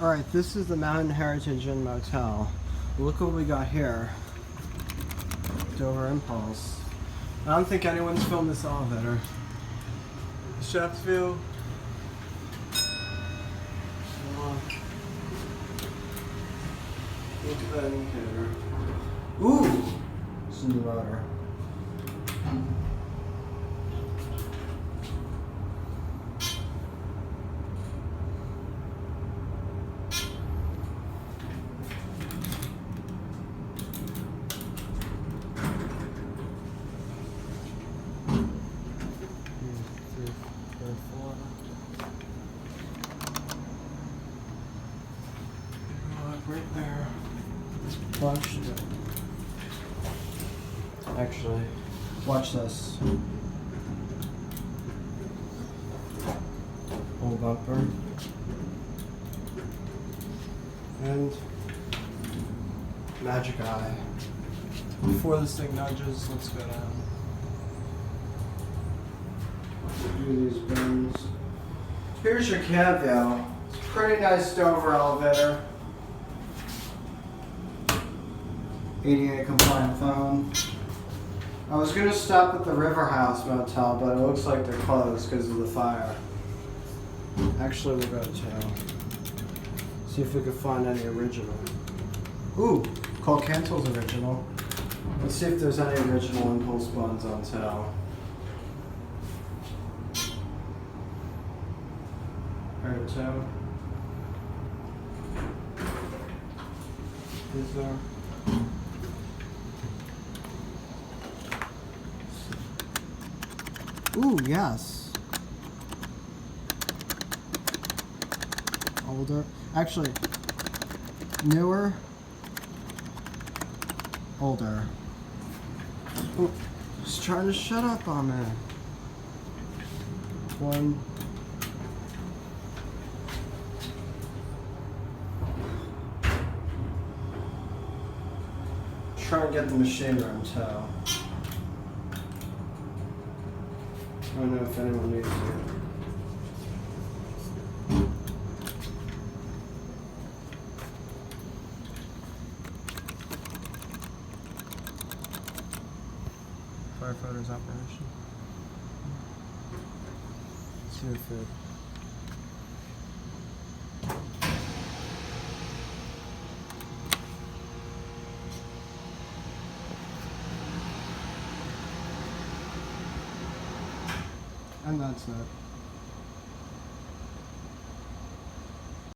Alright, this is the Mountain Heritage Inn Motel. Look what we got here. Dover Impulse. I don't think anyone's filmed this elevator. Chef's view. Look at that indicator. Ooh! It's a new motor. Right there. Watch. Actually, watch this. Old bumper. And magic eye. Before this thing nudges, let's go down. Do these bins. Here's your cab view. It's a pretty nice Dover elevator. ADA compliant phone. I was gonna stop at the River House Motel, but it looks like they're closed because of the fire. Actually, we'll go to see if we can find any original. Ooh, call Cancel's original. Let's see if there's any original impulse buns on sale. Alright, so is there? Ooh, yes. Older. Actually, newer. Older. Ooh, he's trying to shut up on me. One. Try and get the machine room too. I don't know if anyone needs it. Firefighters operation. Let's see if it. And that's it.